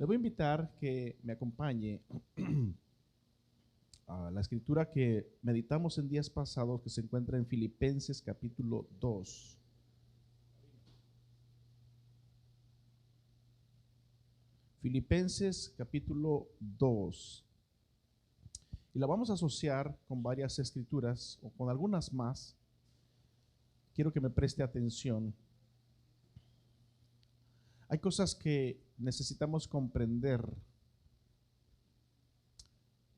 Le voy a invitar que me acompañe a la escritura que meditamos en días pasados, que se encuentra en Filipenses capítulo 2. Filipenses capítulo 2. Y la vamos a asociar con varias escrituras o con algunas más. Quiero que me preste atención. Hay cosas que necesitamos comprender,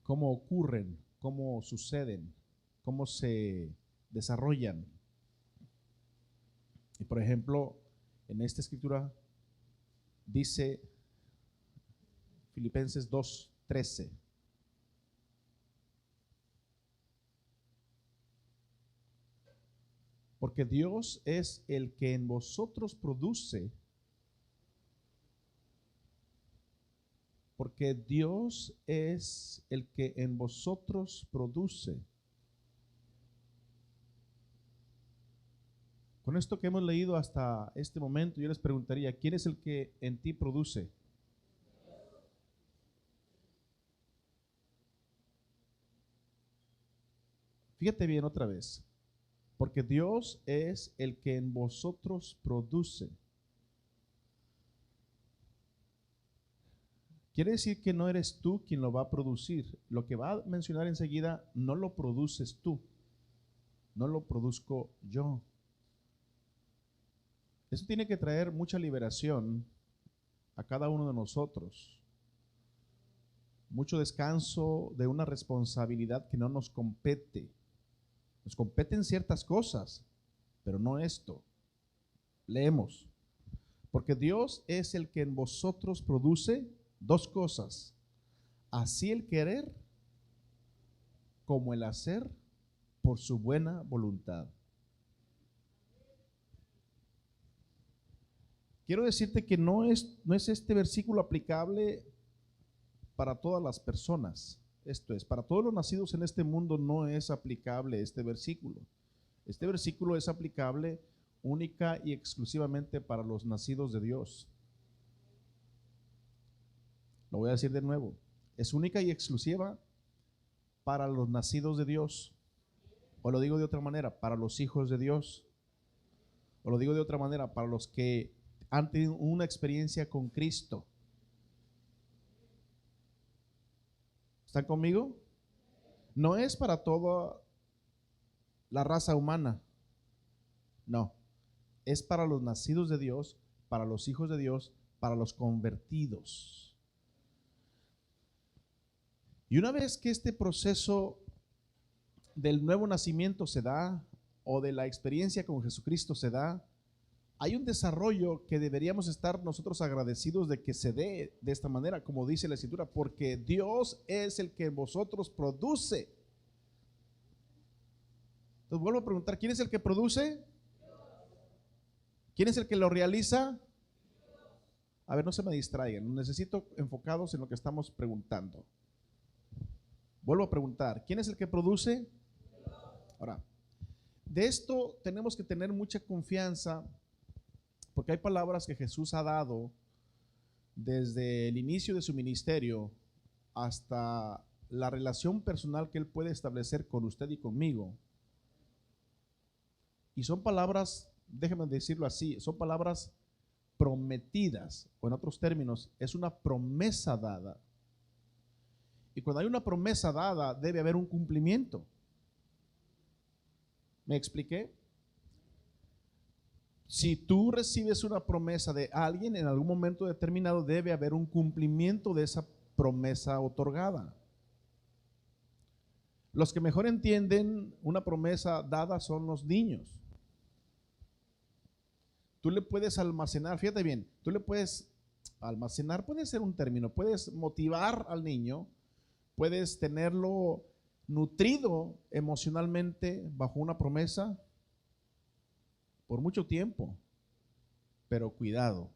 cómo ocurren, cómo suceden, cómo se desarrollan. Y por ejemplo, en esta escritura dice Filipenses 2:13. Porque Dios es el que en vosotros produce. Porque Dios es el que en vosotros produce. Con esto que hemos leído hasta este momento, yo les preguntaría, ¿quién es el que en ti produce? Fíjate bien otra vez. Porque Dios es el que en vosotros produce. Quiere decir que no eres tú quien lo va a producir. Lo que va a mencionar enseguida no lo produces tú, no lo produzco yo. Eso tiene que traer mucha liberación a cada uno de nosotros. Mucho descanso de una responsabilidad que no nos compete. Nos competen ciertas cosas, pero no esto. Leemos. Porque Dios es el que en vosotros produce dos cosas, así el querer como el hacer por su buena voluntad. Quiero decirte que no es este versículo aplicable para todas las personas. Esto es, para todos los nacidos en este mundo no es aplicable este versículo. Este versículo es aplicable única y exclusivamente para los nacidos de Dios. Lo voy a decir de nuevo. Es única y exclusiva para los nacidos de Dios. O lo digo de otra manera, para los hijos de Dios. O lo digo de otra manera, para los que han tenido una experiencia con Cristo. ¿Están conmigo? No es para toda la raza humana. No. Es para los nacidos de Dios, para los hijos de Dios, para los convertidos. Y una vez que este proceso del nuevo nacimiento se da, o de la experiencia con Jesucristo se da, hay un desarrollo que deberíamos estar nosotros agradecidos de que se dé de esta manera, como dice la Escritura, porque Dios es el que en vosotros produce. Entonces vuelvo a preguntar, ¿quién es el que produce? ¿Quién es el que lo realiza? A ver, no se me distraigan, necesito enfocados en lo que estamos preguntando. Vuelvo a preguntar, ¿quién es el que produce? Ahora, de esto tenemos que tener mucha confianza, porque hay palabras que Jesús ha dado desde el inicio de su ministerio hasta la relación personal que Él puede establecer con usted y conmigo. Y son palabras, déjenme decirlo así, son palabras prometidas, o en otros términos, es una promesa dada. Y cuando hay una promesa dada, debe haber un cumplimiento. ¿Me expliqué? Si tú recibes una promesa de alguien, en algún momento determinado debe haber un cumplimiento de esa promesa otorgada. Los que mejor entienden una promesa dada son los niños. Tú le puedes almacenar, fíjate bien, tú le puedes almacenar, puede ser un término, puedes motivar al niño, puedes tenerlo nutrido emocionalmente bajo una promesa por mucho tiempo, pero cuidado.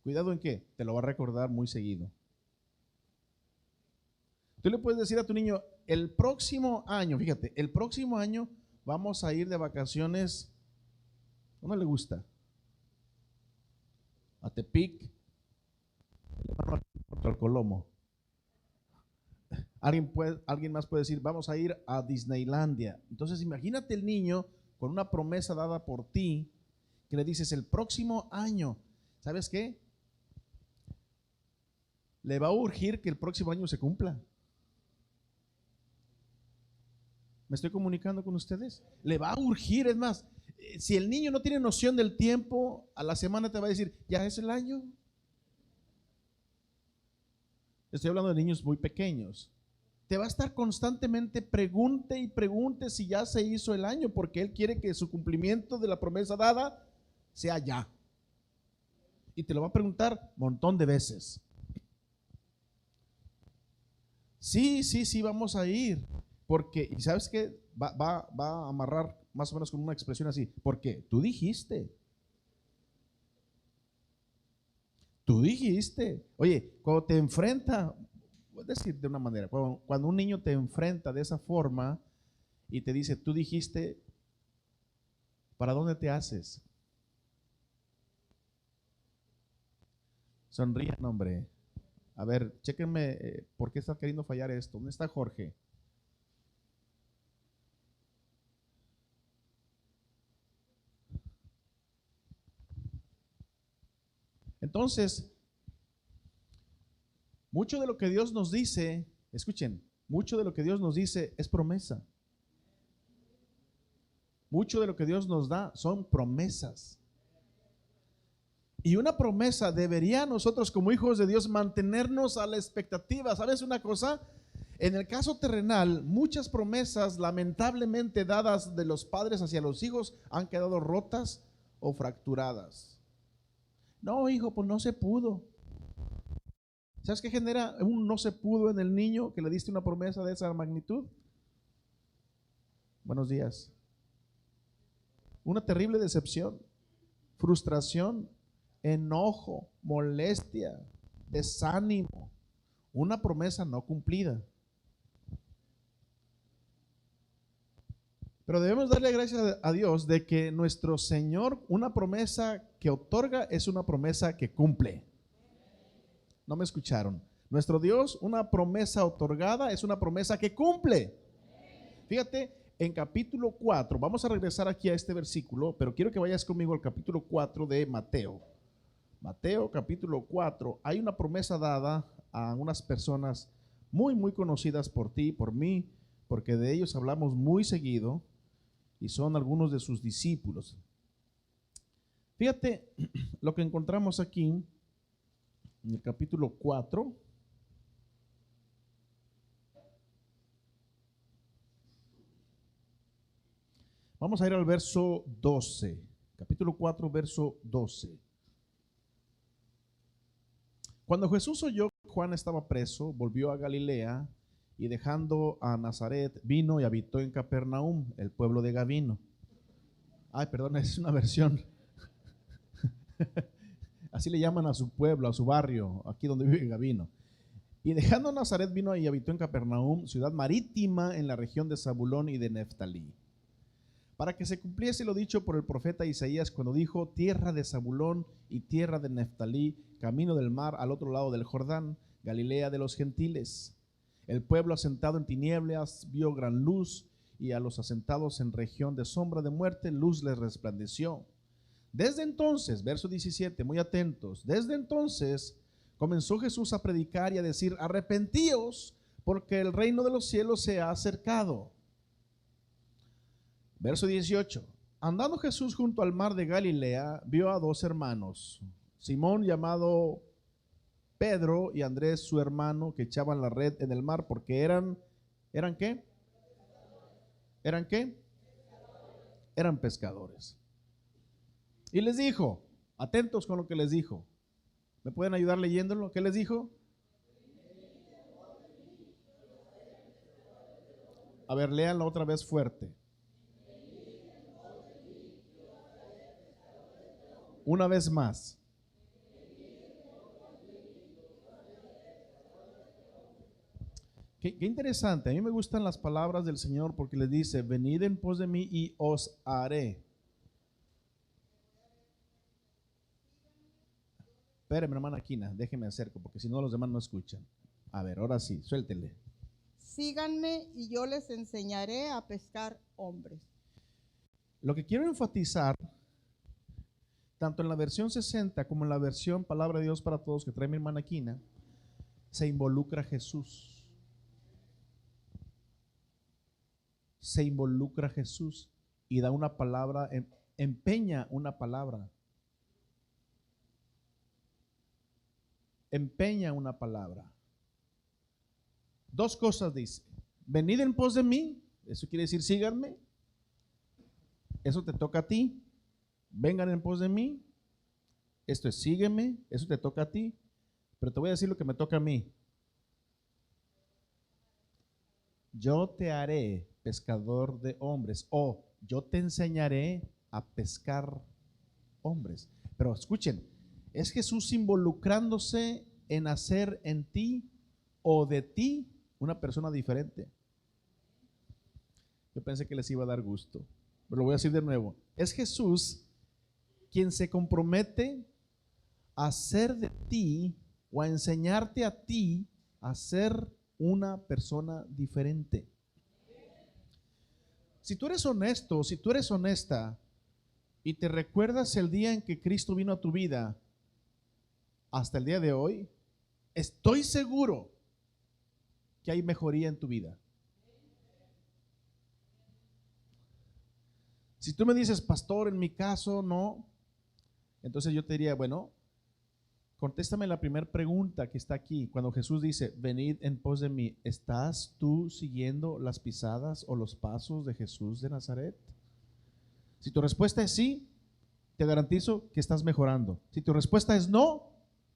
¿Cuidado en qué? Te lo va a recordar muy seguido. Tú le puedes decir a tu niño, el próximo año, fíjate, el próximo año vamos a ir de vacaciones, ¿dónde le gusta? A Tepic, Contra el Colomo. Alguien más puede decir, vamos a ir a Disneylandia. Entonces imagínate el niño con una promesa dada por ti, que le dices el próximo año, ¿sabes qué? Le va a urgir que el próximo año se cumpla. ¿Me estoy comunicando con ustedes? Le va a urgir, es más, si el niño no tiene noción del tiempo, a la semana te va a decir, ya es el año. Estoy hablando de niños muy pequeños. Te va a estar constantemente pregunte y pregunte si ya se hizo el año, porque él quiere que su cumplimiento de la promesa dada sea ya. Y te lo va a preguntar un montón de veces. Sí, vamos a ir. Porque, ¿y sabes qué? Va a amarrar más o menos con una expresión así. Porque tú dijiste. Tú dijiste. Oye, cuando te enfrenta, voy a decir de una manera, cuando un niño te enfrenta de esa forma y te dice, tú dijiste, ¿para dónde te haces? Sonrían, hombre. A ver, chéquenme, ¿por qué está queriendo fallar esto? ¿Dónde está Jorge? Entonces, mucho de lo que Dios nos dice, escuchen, mucho de lo que Dios nos dice es promesa. Mucho de lo que Dios nos da son promesas. Y una promesa debería nosotros como hijos de Dios mantenernos a la expectativa. ¿Sabes una cosa? En el caso terrenal, muchas promesas lamentablemente dadas de los padres hacia los hijos han quedado rotas o fracturadas. No, hijo, pues no se pudo. ¿Sabes qué genera un no se pudo en el niño que le diste una promesa de esa magnitud? Buenos días. Una terrible decepción, frustración, enojo, molestia, desánimo, una promesa no cumplida. Pero debemos darle gracias a Dios de que nuestro Señor, una promesa que otorga es una promesa que cumple. ¿No me escucharon? Nuestro Dios, una promesa otorgada es una promesa que cumple. Fíjate, en capítulo 4, vamos a regresar aquí a este versículo, pero quiero que vayas conmigo al capítulo 4 de Mateo. Mateo capítulo 4, hay una promesa dada a unas personas muy conocidas por ti, por mí, porque de ellos hablamos muy seguido y son algunos de sus discípulos. Fíjate lo que encontramos aquí en el capítulo 4. Vamos a ir al verso 12, capítulo 4, verso 12. Cuando Jesús oyó que Juan estaba preso, volvió a Galilea y dejando a Nazaret, vino y habitó en Capernaum, el pueblo de Gabino. Ay, perdón, es una versión. Así le llaman a su pueblo, a su barrio, aquí donde vive Gabino. Y dejando a Nazaret, vino y habitó en Capernaum, ciudad marítima en la región de Zabulón y de Neftalí, para que se cumpliese lo dicho por el profeta Isaías cuando dijo: tierra de Zabulón y tierra de Neftalí, camino del mar al otro lado del Jordán, Galilea de los gentiles. El pueblo asentado en tinieblas vio gran luz, y a los asentados en región de sombra de muerte, luz les resplandeció. Desde entonces, verso 17, muy atentos, desde entonces comenzó Jesús a predicar y a decir: arrepentíos, porque el reino de los cielos se ha acercado. Verso 18. Andando Jesús junto al mar de Galilea, vio a dos hermanos, Simón llamado Pedro y Andrés su hermano, que echaban la red en el mar porque ¿eran qué? ¿Eran qué? Eran pescadores. Y les dijo, atentos con lo que les dijo. ¿Me pueden ayudar leyéndolo? ¿Qué les dijo? A ver, léanlo otra vez fuerte. Una vez más. Qué interesante. A mí me gustan las palabras del Señor porque les dice: venid en pos de mí y os haré. Espérame, hermana Aquina, déjeme acerco, porque si no los demás no escuchan. A ver, ahora sí, suéltele. Síganme y yo les enseñaré a pescar hombres. Lo que quiero enfatizar, tanto en la versión 60 como en la versión Palabra de Dios para Todos que trae mi hermana Aquina, se involucra Jesús. Se involucra Jesús y da una palabra, empeña una palabra. Empeña una palabra. Dos cosas dice: venid en pos de mí, eso quiere decir síganme, eso te toca a ti. Vengan en pos de mí, esto es sígueme, eso te toca a ti. Pero te voy a decir lo que me toca a mí. Yo te haré pescador de hombres, o yo te enseñaré a pescar hombres. Pero escuchen, es Jesús involucrándose en hacer en ti o de ti una persona diferente. Yo pensé que les iba a dar gusto, pero lo voy a decir de nuevo. Es Jesús quien se compromete a hacer de ti o a enseñarte a ti a ser una persona diferente. Si tú eres honesto, si tú eres honesta y te recuerdas el día en que Cristo vino a tu vida hasta el día de hoy, estoy seguro que hay mejoría en tu vida. Si tú me dices, pastor, en mi caso no, entonces yo te diría, bueno, contéstame la primera pregunta que está aquí. Cuando Jesús dice, venid en pos de mí, ¿estás tú siguiendo las pisadas o los pasos de Jesús de Nazaret? Si tu respuesta es sí, te garantizo que estás mejorando. Si tu respuesta es no,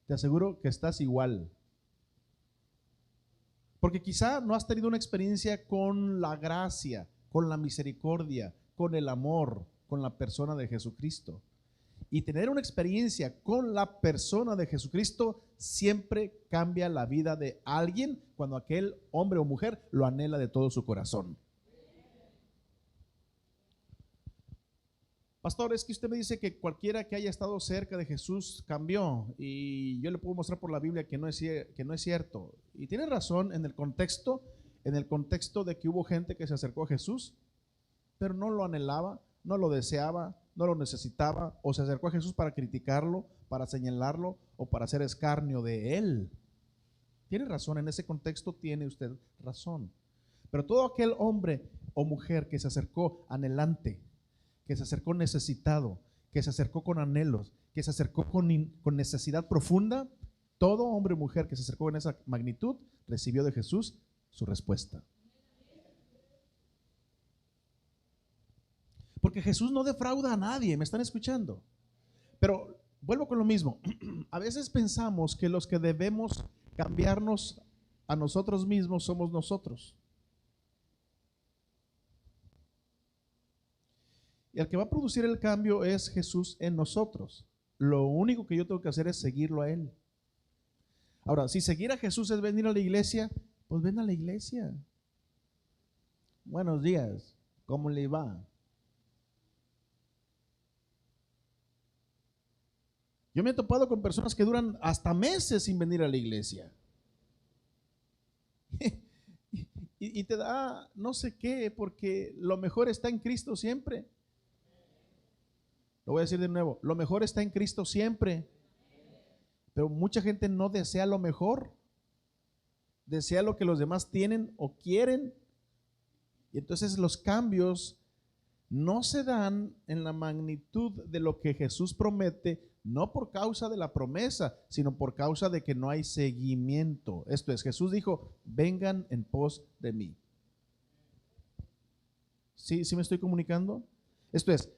te aseguro que estás igual. Porque quizá no has tenido una experiencia con la gracia, con la misericordia, con el amor, con la persona de Jesucristo. Y tener una experiencia con la persona de Jesucristo siempre cambia la vida de alguien cuando aquel hombre o mujer lo anhela de todo su corazón. Pastor, es que usted me dice que cualquiera que haya estado cerca de Jesús cambió, y yo le puedo mostrar por la Biblia que no es cierto. Y tiene razón en el contexto de que hubo gente que se acercó a Jesús, pero no lo anhelaba, no lo deseaba, no lo necesitaba, o se acercó a Jesús para criticarlo, para señalarlo o para hacer escarnio de él. Tiene razón, en ese contexto tiene usted razón. Pero todo aquel hombre o mujer que se acercó anhelante, que se acercó necesitado, que se acercó con anhelos, que se acercó con necesidad profunda, todo hombre o mujer que se acercó en esa magnitud recibió de Jesús su respuesta. Porque Jesús no defrauda a nadie, ¿me están escuchando? Pero vuelvo con lo mismo. A veces pensamos que los que debemos cambiarnos a nosotros mismos somos nosotros. Y el que va a producir el cambio es Jesús en nosotros. Lo único que yo tengo que hacer es seguirlo a Él. Ahora, si seguir a Jesús es venir a la iglesia, pues ven a la iglesia. Buenos días, ¿cómo le va? Yo me he topado con personas que duran hasta meses sin venir a la iglesia. Y te da no sé qué, porque lo mejor está en Cristo siempre. Lo voy a decir de nuevo, lo mejor está en Cristo siempre. Pero mucha gente no desea lo mejor. Desea lo que los demás tienen o quieren. Y entonces los cambios no se dan en la magnitud de lo que Jesús promete, no por causa de la promesa, sino por causa de que no hay seguimiento. Esto es, Jesús dijo, vengan en pos de mí. ¿Sí me estoy comunicando? Esto es,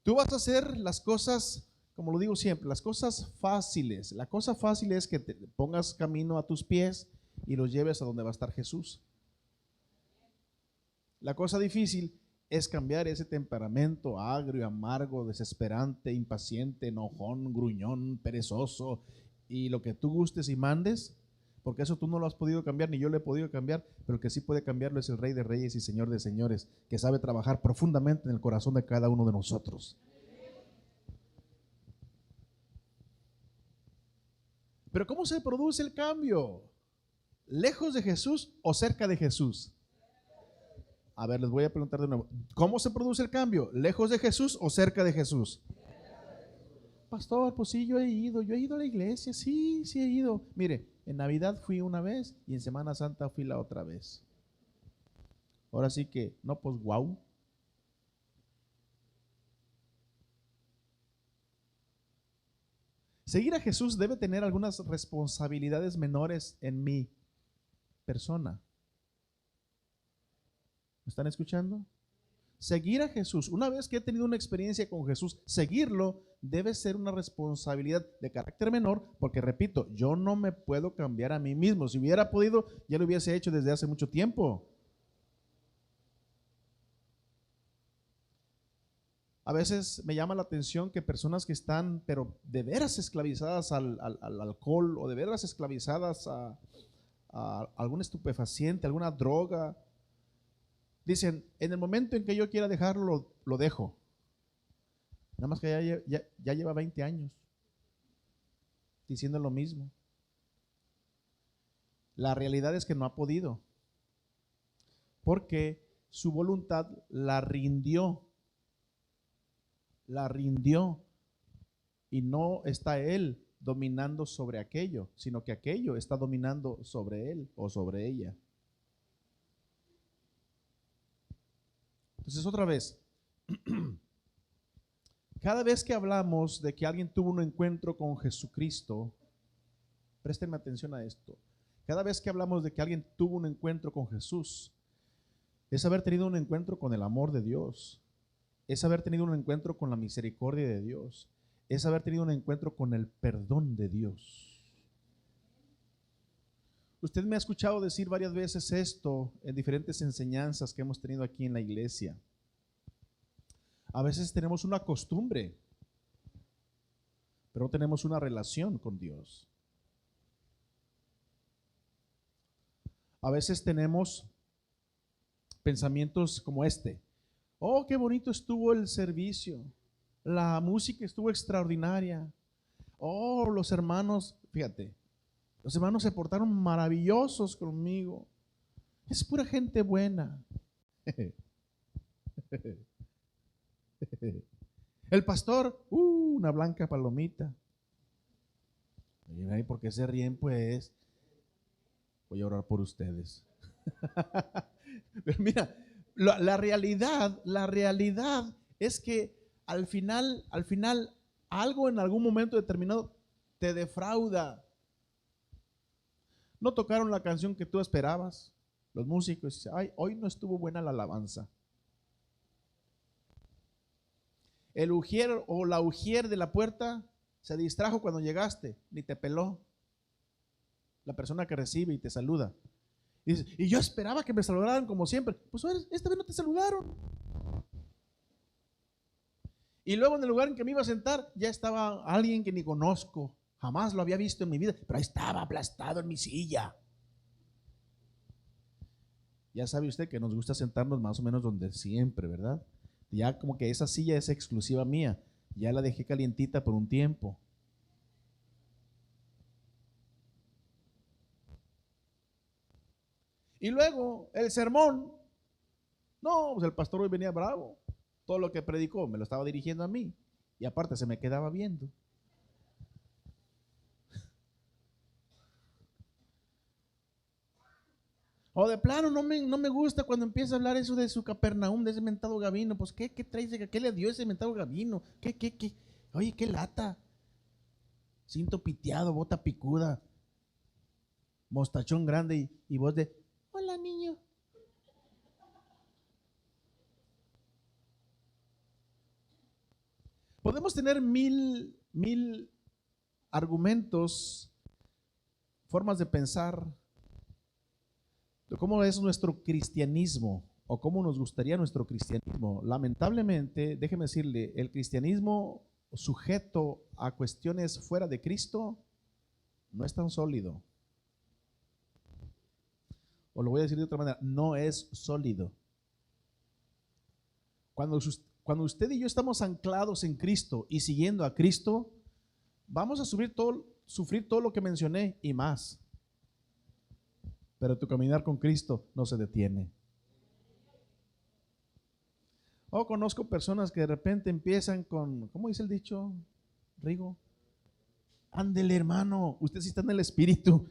tú vas a hacer las cosas, como lo digo siempre, las cosas fáciles. La cosa fácil es que te pongas camino a tus pies y los lleves a donde va a estar Jesús. La cosa difícil es cambiar ese temperamento agrio, amargo, desesperante, impaciente, enojón, gruñón, perezoso y lo que tú gustes y mandes, porque eso tú no lo has podido cambiar, ni yo lo he podido cambiar, pero el que sí puede cambiarlo es el Rey de Reyes y Señor de Señores, que sabe trabajar profundamente en el corazón de cada uno de nosotros. Pero ¿cómo se produce el cambio? ¿Lejos de Jesús o cerca de Jesús? A ver, les voy a preguntar de nuevo. ¿Cómo se produce el cambio? ¿Lejos de Jesús o cerca de Jesús? Pastor, pues sí, yo he ido a la iglesia, sí he ido. Mire, en Navidad fui una vez y en Semana Santa fui la otra vez. Ahora sí que, no, pues wow. Seguir a Jesús debe tener algunas responsabilidades menores en mi persona. ¿Me están escuchando? Seguir a Jesús, una vez que he tenido una experiencia con Jesús, seguirlo debe ser una responsabilidad de carácter menor, porque repito, yo no me puedo cambiar a mí mismo. Si hubiera podido, ya lo hubiese hecho desde hace mucho tiempo. A veces me llama la atención que personas que están, pero de veras esclavizadas al alcohol, o de veras esclavizadas a algún estupefaciente, alguna droga, dicen, en el momento en que yo quiera dejarlo, lo dejo. Nada más que ya lleva 20 años diciendo lo mismo. La realidad es que no ha podido, porque su voluntad la rindió, y no está él dominando sobre aquello, sino que aquello está dominando sobre él o sobre ella. Entonces, otra vez, cada vez que hablamos de que alguien tuvo un encuentro con Jesucristo, préstenme atención a esto. Cada vez que hablamos de que alguien tuvo un encuentro con Jesús, es haber tenido un encuentro con el amor de Dios, es haber tenido un encuentro con la misericordia de Dios, es haber tenido un encuentro con el perdón de Dios. Usted me ha escuchado decir varias veces esto en diferentes enseñanzas que hemos tenido aquí en la iglesia. A veces tenemos una costumbre, pero no tenemos una relación con Dios. A veces tenemos pensamientos como este. Oh, qué bonito estuvo el servicio. La música estuvo extraordinaria. Oh, los hermanos, fíjate, los hermanos se portaron maravillosos conmigo. Es pura gente buena. El pastor, una blanca palomita. ¿Y por qué se ríen? Pues voy a orar por ustedes. Pero mira, la realidad es que al final, algo en algún momento determinado te defrauda. No tocaron la canción que tú esperabas. Los músicos dicen, ay, hoy no estuvo buena la alabanza. El ujier o la ujier de la puerta se distrajo cuando llegaste, ni te peló. La persona que recibe y te saluda. Y dices, y yo esperaba que me saludaran como siempre. Pues esta vez no te saludaron. Y luego en el lugar en que me iba a sentar, ya estaba alguien que ni conozco. Jamás lo había visto en mi vida, pero ahí estaba aplastado en mi silla. Ya sabe usted que nos gusta sentarnos más o menos donde siempre, ¿verdad? Ya como que esa silla es exclusiva mía. Ya la dejé calientita por un tiempo. Y luego el sermón. No, pues el pastor hoy venía bravo. Todo lo que predicó me lo estaba dirigiendo a mí. Y aparte se me quedaba viendo. O de plano no me gusta cuando empieza a hablar eso de su Capernaum, de ese mentado Gabino. Pues ¿qué traes? ¿Qué le dio ese mentado Gabino? ¿Qué? Oye, qué lata. Cinto piteado, bota picuda, mostachón grande y voz de hola niño. Podemos tener mil argumentos, formas de pensar de cómo es nuestro cristianismo o cómo nos gustaría nuestro cristianismo. Lamentablemente, déjeme decirle, el cristianismo sujeto a cuestiones fuera de Cristo no es tan sólido. O lo voy a decir de otra manera, no es sólido. Cuando usted y yo estamos anclados en Cristo y siguiendo a Cristo, vamos a sufrir todo lo que mencioné y más. Pero tu caminar con Cristo no se detiene. Conozco personas que de repente empiezan con, ¿cómo dice el dicho, Rigo? Ándele, hermano, usted sí está en el espíritu.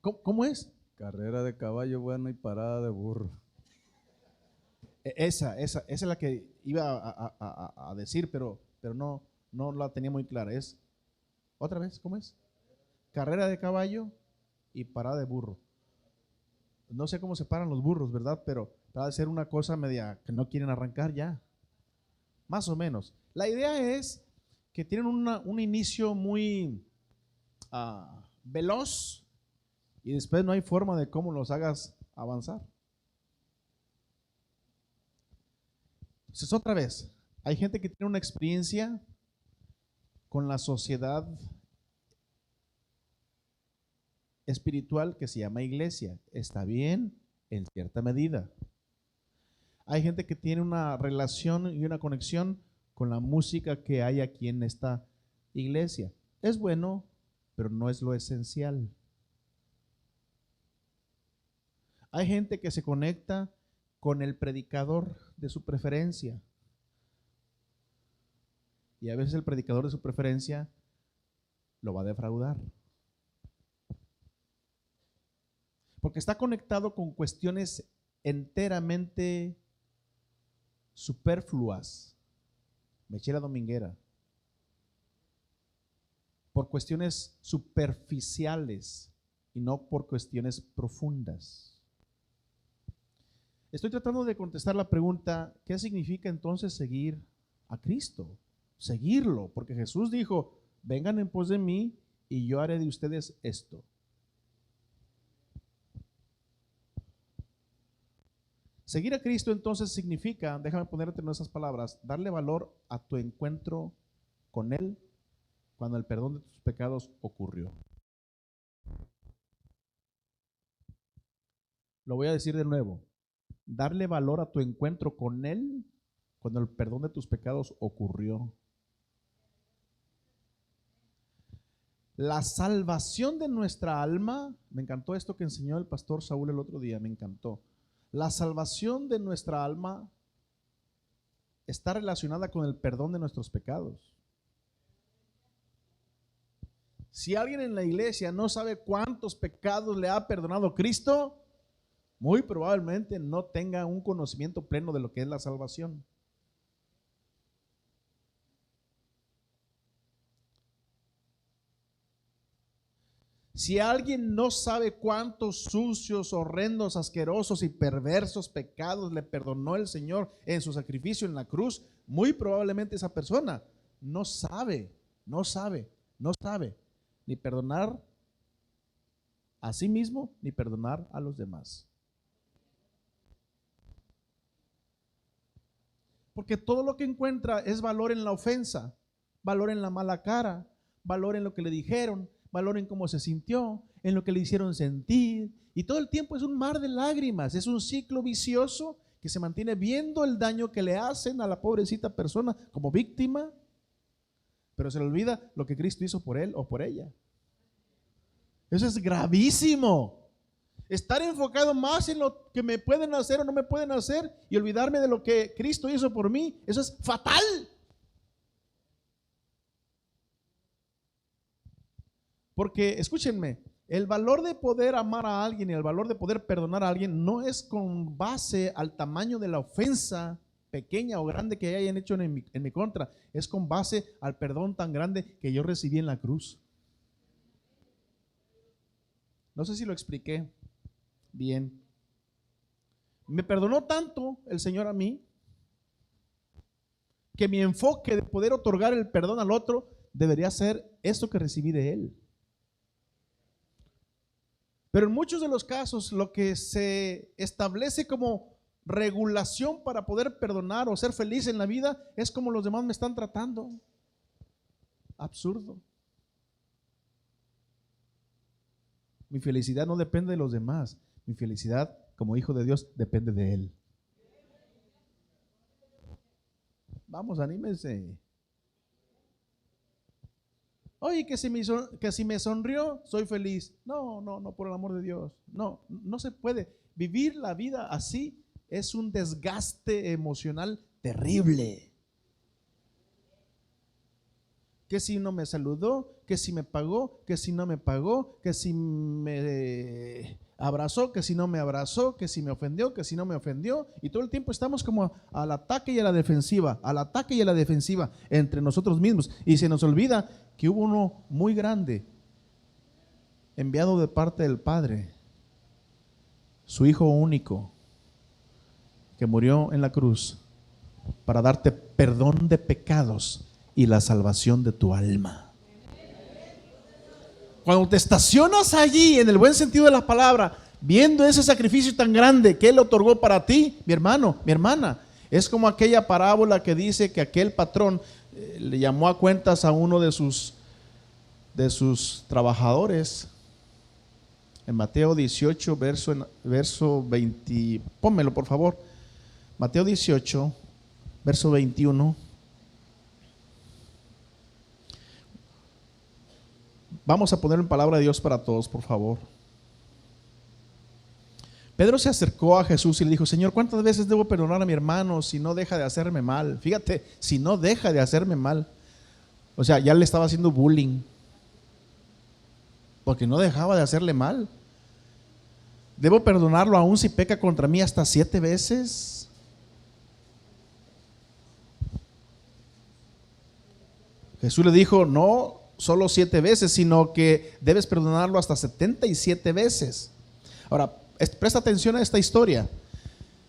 ¿Cómo es? Carrera de caballo bueno y parada de burro. Esa es la que iba a decir, pero no la tenía muy clara. Es, otra vez, ¿cómo es? Carrera de caballo y parada de burro. No sé cómo se paran los burros, ¿verdad? Pero va a ser una cosa media que no quieren arrancar ya. Más o menos. La idea es que tienen un inicio muy veloz y después no hay forma de cómo los hagas avanzar. Entonces, otra vez, hay gente que tiene una experiencia con la sociedad espiritual que se llama iglesia. Está bien en cierta medida. Hay gente que tiene una relación y una conexión con la música que hay aquí en esta iglesia. Es bueno, pero no es lo esencial. Hay gente que se conecta con el predicador de su preferencia. Y a veces el predicador de su preferencia lo va a defraudar. Porque está conectado con cuestiones enteramente superfluas. Me eché la dominguera. Por cuestiones superficiales y no por cuestiones profundas. Estoy tratando de contestar la pregunta, ¿qué significa entonces seguir a Cristo? Seguirlo, porque Jesús dijo, vengan en pos de mí y yo haré de ustedes esto. Seguir a Cristo entonces significa, déjame ponerte en esas palabras, darle valor a tu encuentro con Él cuando el perdón de tus pecados ocurrió. Lo voy a decir de nuevo. Darle valor a tu encuentro con Él cuando el perdón de tus pecados ocurrió. La salvación de nuestra alma, me encantó esto que enseñó el pastor Saúl el otro día, me encantó. La salvación de nuestra alma está relacionada con el perdón de nuestros pecados. Si alguien en la iglesia no sabe cuántos pecados le ha perdonado Cristo, muy probablemente no tenga un conocimiento pleno de lo que es la salvación. Si alguien no sabe cuántos sucios, horrendos, asquerosos y perversos pecados le perdonó el Señor en su sacrificio en la cruz, muy probablemente esa persona no sabe ni perdonar a sí mismo ni perdonar a los demás. Porque todo lo que encuentra es valor en la ofensa, valor en la mala cara, valor en lo que le dijeron, valor en cómo se sintió, en lo que le hicieron sentir. Y todo el tiempo es un mar de lágrimas, es un ciclo vicioso que se mantiene viendo el daño que le hacen a la pobrecita persona como víctima, pero se le olvida lo que Cristo hizo por él o por ella. Eso es gravísimo. Estar enfocado más en lo que me pueden hacer o no me pueden hacer y olvidarme de lo que Cristo hizo por mí, eso es fatal. Porque, escúchenme, el valor de poder amar a alguien y el valor de poder perdonar a alguien no es con base al tamaño de la ofensa pequeña o grande que hayan hecho en mi contra, es con base al perdón tan grande que yo recibí en la cruz. No sé si lo expliqué bien. Me perdonó tanto el Señor a mí que mi enfoque de poder otorgar el perdón al otro debería ser esto que recibí de Él. Pero en muchos de los casos lo que se establece como regulación para poder perdonar o ser feliz en la vida es como los demás me están tratando. Absurdo. Mi felicidad no depende de los demás. Mi felicidad como hijo de Dios depende de Él. Vamos, anímense. Oye, que si me sonrió, soy feliz. No, por el amor de Dios. No se puede. Vivir la vida así es un desgaste emocional terrible. Que si no me saludó, que si me pagó, que si no me pagó, que si me abrazó, que si no me abrazó, que si me ofendió, que si no me ofendió. Y todo el tiempo estamos como al ataque y a la defensiva, al ataque y a la defensiva entre nosotros mismos. Y se nos olvida que hubo uno muy grande, enviado de parte del Padre, su Hijo único, que murió en la cruz para darte perdón de pecados y la salvación de tu alma. Cuando te estacionas allí, en el buen sentido de la palabra, viendo ese sacrificio tan grande que Él otorgó para ti, mi hermano, mi hermana, es como aquella parábola que dice que aquel patrón le llamó a cuentas a uno de sus trabajadores. En Mateo 18, verso 20, pónmelo por favor. Mateo 18, verso 21. Vamos a poner en palabra de Dios para todos, por favor. Pedro se acercó a Jesús y le dijo: Señor, ¿cuántas veces debo perdonar a mi hermano si no deja de hacerme mal? Fíjate, si no deja de hacerme mal. O sea, ya le estaba haciendo bullying, porque no dejaba de hacerle mal. ¿Debo perdonarlo aún si peca contra mí hasta 7 veces? Jesús le dijo: no solo 7 veces, sino que debes perdonarlo hasta 77 veces. Ahora, presta atención a esta historia.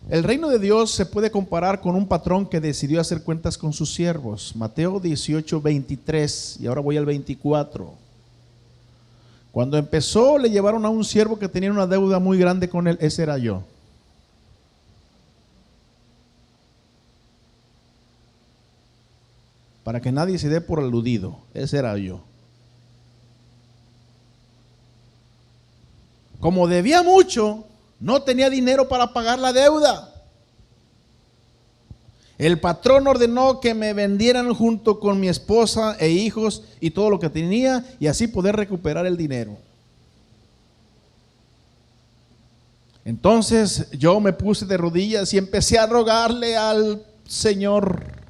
El reino de Dios se puede comparar con un patrón que decidió hacer cuentas con sus siervos. Mateo 18, 23, y ahora voy al 24. Cuando empezó, le llevaron a un siervo que tenía una deuda muy grande con él. Ese era yo. Para que nadie se dé por aludido, ese era yo. Como debía mucho, no tenía dinero para pagar la deuda. El patrón ordenó que me vendieran junto con mi esposa e hijos y todo lo que tenía, y así poder recuperar el dinero. Entonces yo me puse de rodillas y empecé a rogarle al Señor: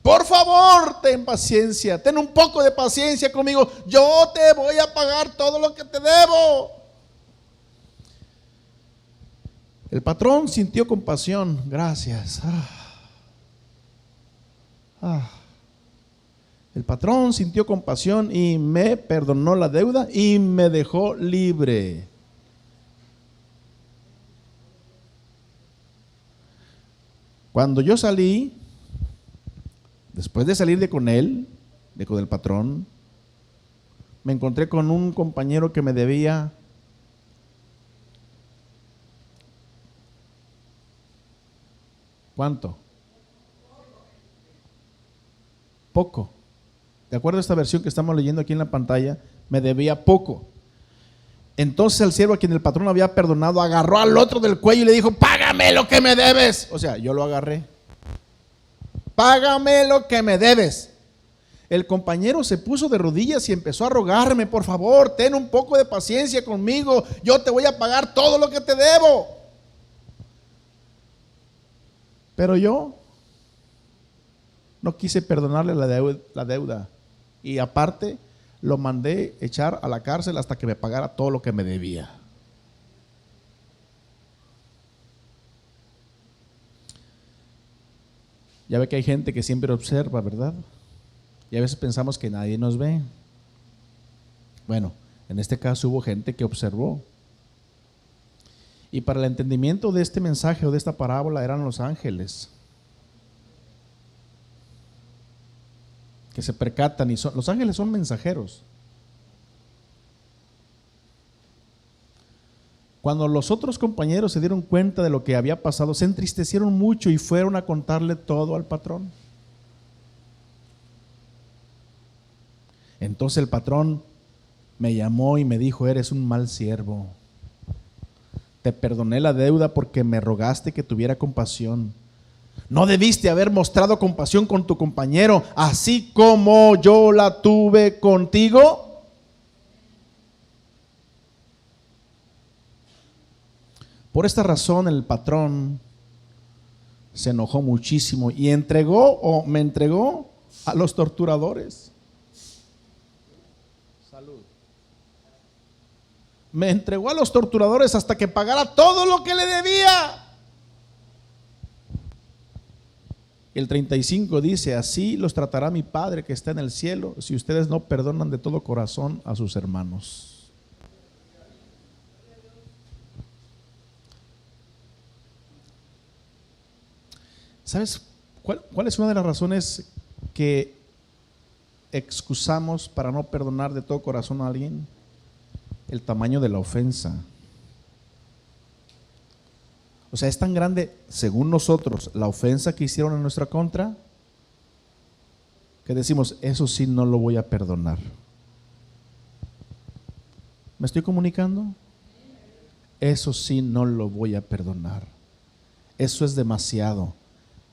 por favor, ten paciencia, ten un poco de paciencia conmigo, yo te voy a pagar todo lo que te debo. El patrón sintió compasión. Gracias. El patrón sintió compasión y me perdonó la deuda y me dejó libre. Cuando yo salí, después de salir con el patrón, me encontré con un compañero que me debía ¿cuánto? Poco. De acuerdo a esta versión que estamos leyendo aquí en la pantalla, me debía poco. Entonces el siervo a quien el patrón había perdonado agarró al otro del cuello y le dijo: págame lo que me debes. O sea, yo lo agarré. Págame lo que me debes. El compañero se puso de rodillas y empezó a rogarme: por favor, ten un poco de paciencia conmigo, yo te voy a pagar todo lo que te debo. Pero yo no quise perdonarle la deuda y aparte lo mandé echar a la cárcel hasta que me pagara todo lo que me debía. Ya ve que hay gente que siempre observa, ¿verdad? Y a veces pensamos que nadie nos ve. Bueno, en este caso hubo gente que observó. Y para el entendimiento de este mensaje o de esta parábola eran los ángeles que se percatan, y los ángeles son mensajeros. Cuando los otros compañeros se dieron cuenta de lo que había pasado, se entristecieron mucho y fueron a contarle todo al patrón. Entonces el patrón me llamó y me dijo: eres un mal siervo. Te perdoné la deuda porque me rogaste que tuviera compasión. ¿No debiste haber mostrado compasión con tu compañero, así como yo la tuve contigo? Por esta razón el patrón se enojó muchísimo y me entregó a los torturadores. Salud. Me entregó a los torturadores hasta que pagara todo lo que le debía. El 35 dice: así los tratará mi Padre que está en el cielo, si ustedes no perdonan de todo corazón a sus hermanos. ¿Sabes cuál es una de las razones que excusamos para no perdonar de todo corazón a alguien? El tamaño de la ofensa. O sea, es tan grande, según nosotros, la ofensa que hicieron en nuestra contra, que decimos, eso sí no lo voy a perdonar. ¿Me estoy comunicando? Eso sí no lo voy a perdonar. Eso es demasiado.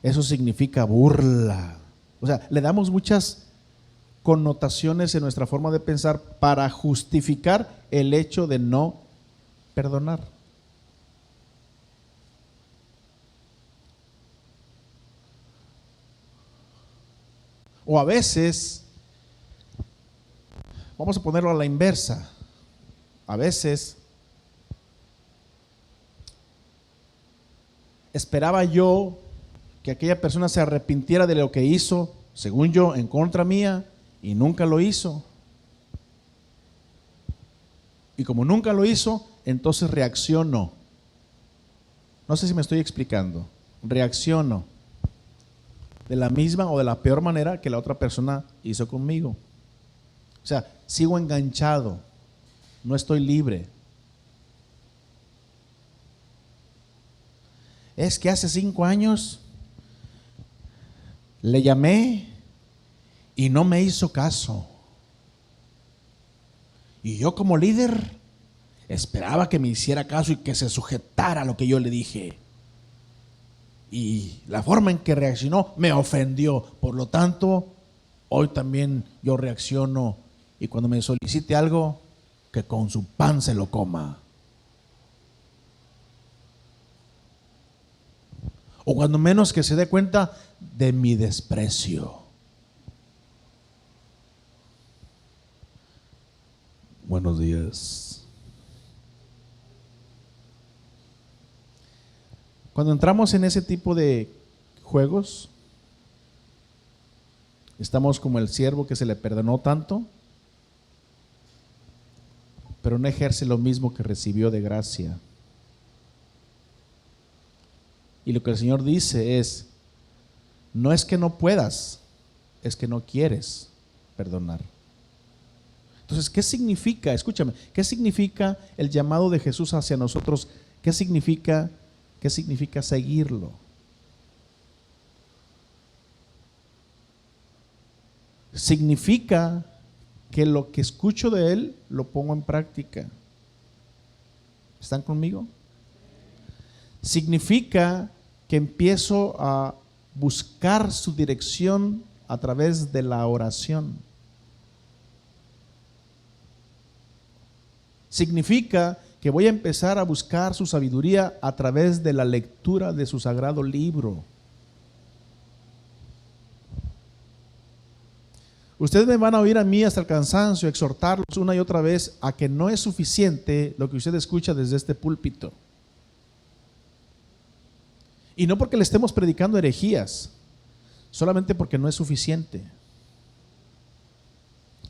Eso significa burla. O sea, le damos muchas connotaciones en nuestra forma de pensar para justificar el hecho de no perdonar. O a veces, vamos a ponerlo a la inversa, a veces esperaba yo que aquella persona se arrepintiera de lo que hizo, según yo, en contra mía, y nunca lo hizo. Y como nunca lo hizo, entonces reacciono. No sé si me estoy explicando. Reacciono de la misma o de la peor manera que la otra persona hizo conmigo. O sea, sigo enganchado, no estoy libre. Es que hace 5 años le llamé y no me hizo caso. Y yo como líder esperaba que me hiciera caso y que se sujetara a lo que yo le dije. Y la forma en que reaccionó me ofendió. Por lo tanto, hoy también yo reacciono, y cuando me solicite algo, que con su pan se lo coma. O cuando menos que se dé cuenta de mi desprecio. Buenos días. Cuando entramos en ese tipo de juegos, estamos como el siervo que se le perdonó tanto, pero no ejerce lo mismo que recibió de gracia. Y lo que el Señor dice es, no es que no puedas, es que no quieres perdonar. Entonces, ¿qué significa? Escúchame, ¿qué significa el llamado de Jesús hacia nosotros? ¿Qué significa seguirlo? Significa que lo que escucho de Él lo pongo en práctica. ¿Están conmigo? Significa que empiezo a buscar su dirección a través de la oración. Significa que voy a empezar a buscar su sabiduría a través de la lectura de su sagrado libro. Ustedes me van a oír a mí hasta el cansancio exhortarlos una y otra vez a que no es suficiente lo que usted escucha desde este púlpito. Y no porque le estemos predicando herejías, solamente porque no es suficiente.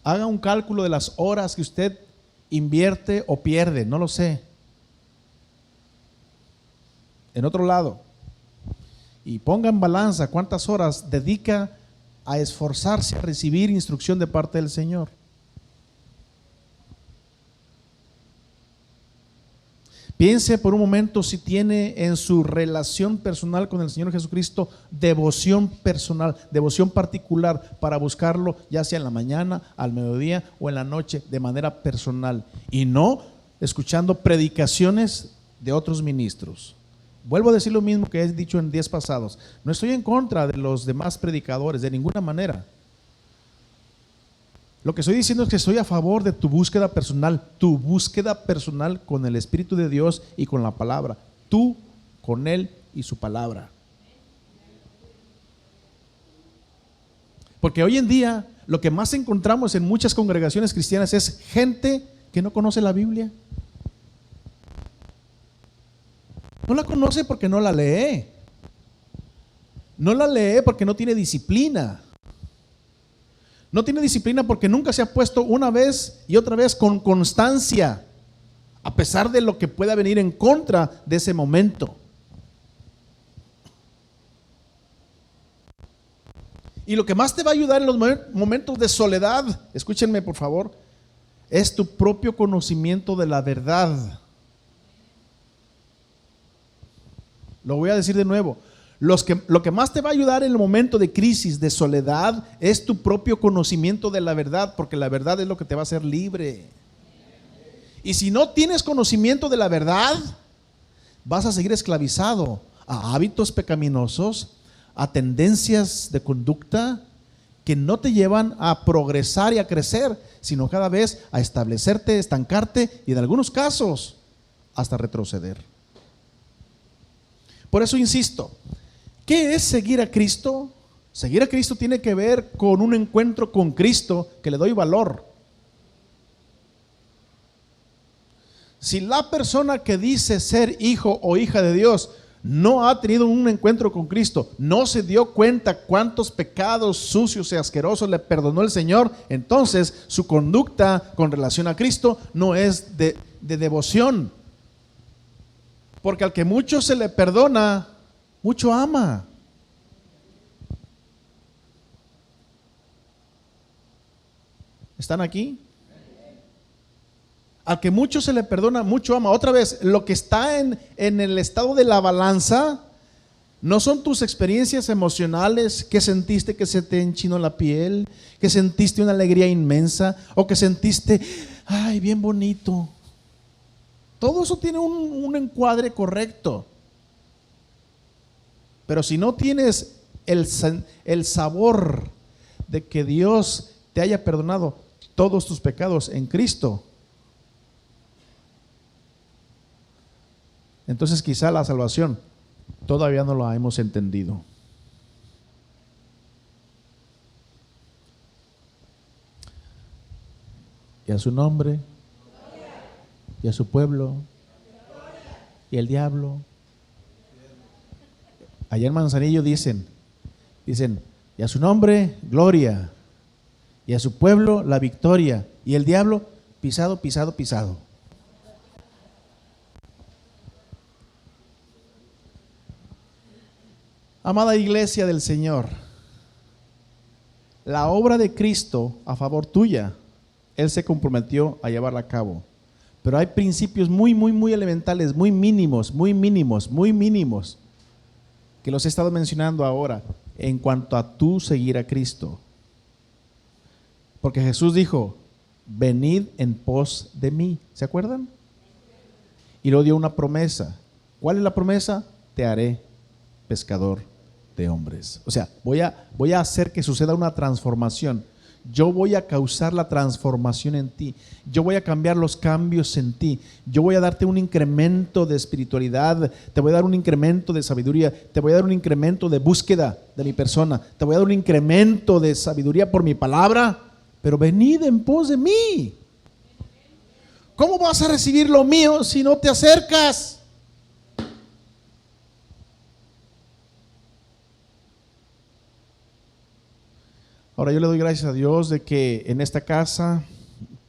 Haga un cálculo de las horas que usted invierte o pierde, no lo sé, en otro lado, y ponga en balanza cuántas horas dedica a esforzarse a recibir instrucción de parte del Señor. Piense por un momento si tiene en su relación personal con el Señor Jesucristo devoción personal, devoción particular para buscarlo, ya sea en la mañana, al mediodía o en la noche, de manera personal, y no escuchando predicaciones de otros ministros, Vuelvo a decir lo mismo que he dicho en 10 pasados. No estoy en contra de los demás predicadores, de ninguna manera. Lo que estoy diciendo es que estoy a favor de tu búsqueda personal con el Espíritu de Dios y con la palabra. Tú con Él y su palabra. Porque hoy en día lo que más encontramos en muchas congregaciones cristianas es gente que no conoce la Biblia. No la conoce porque no la lee. No la lee porque no tiene disciplina. No tiene disciplina porque nunca se ha puesto una vez y otra vez con constancia, a pesar de lo que pueda venir en contra de ese momento. Y lo que más te va a ayudar en los momentos de soledad, escúchenme por favor, es tu propio conocimiento de la verdad. Lo voy a decir de nuevo. Lo que más te va a ayudar en el momento de crisis, de soledad, es tu propio conocimiento de la verdad, porque la verdad es lo que te va a hacer libre. Y si no tienes conocimiento de la verdad, vas a seguir esclavizado a hábitos pecaminosos, a tendencias de conducta que no te llevan a progresar y a crecer, sino cada vez a establecerte, estancarte y en algunos casos hasta retroceder. Por eso insisto, ¿qué es seguir a Cristo? Seguir a Cristo tiene que ver con un encuentro con Cristo que le doy valor. Si la persona que dice ser hijo o hija de Dios no ha tenido un encuentro con Cristo, no se dio cuenta cuántos pecados sucios y asquerosos le perdonó el Señor, entonces su conducta con relación a Cristo no es de devoción. Porque al que mucho se le perdona, mucho ama. ¿Están aquí? Al que mucho se le perdona, mucho ama. Otra vez, lo que está en el estado de la balanza no son tus experiencias emocionales, que sentiste que se te enchinó la piel, que sentiste una alegría inmensa o que sentiste, ay, bien bonito. Todo eso tiene un encuadre correcto. Pero si no tienes el sabor de que Dios te haya perdonado todos tus pecados en Cristo, entonces quizá la salvación todavía no la hemos entendido. Y a su nombre, y a su pueblo, y el diablo. Allá en Manzanillo dicen, y a su nombre, gloria, y a su pueblo, la victoria, y el diablo, pisado, pisado, pisado. Amada iglesia del Señor, la obra de Cristo a favor tuya, Él se comprometió a llevarla a cabo. Pero hay principios muy elementales, muy mínimos, que los he estado mencionando ahora en cuanto a tú seguir a Cristo. Porque Jesús dijo, venid en pos de mí. ¿Se acuerdan? Y luego dio una promesa. ¿Cuál es la promesa? Te haré pescador de hombres. O sea, voy a hacer que suceda una transformación. Yo voy a causar la transformación en ti. Yo voy a cambiar los cambios en ti. Yo voy a darte un incremento de espiritualidad. Te voy a dar un incremento de sabiduría. Te voy a dar un incremento de búsqueda de mi persona. Te voy a dar un incremento de sabiduría por mi palabra. Pero venid en pos de mí. ¿Cómo vas a recibir lo mío si no te acercas? Ahora yo le doy gracias a Dios de que en esta casa,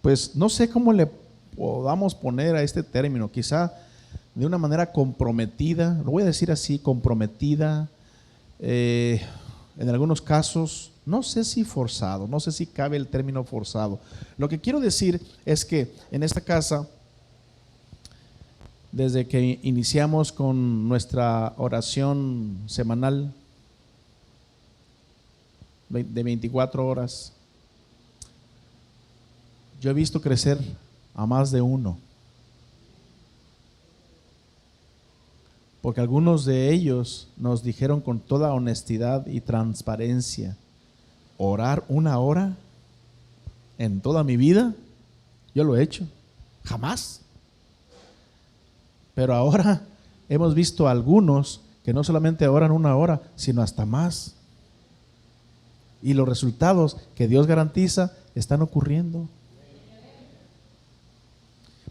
pues no sé cómo le podamos poner a este término, quizá de una manera comprometida, lo voy a decir así, comprometida, en algunos casos, no sé si forzado, no sé si cabe el término forzado. Lo que quiero decir es que en esta casa, desde que iniciamos con nuestra oración semanal, de 24 horas, yo he visto crecer a más de uno. Porque algunos de ellos nos dijeron con toda honestidad y transparencia, orar 1 hora en toda mi vida, yo lo he hecho, jamás. Pero ahora hemos visto a algunos que no solamente oran 1 hora, sino hasta más. Y los resultados que Dios garantiza están ocurriendo.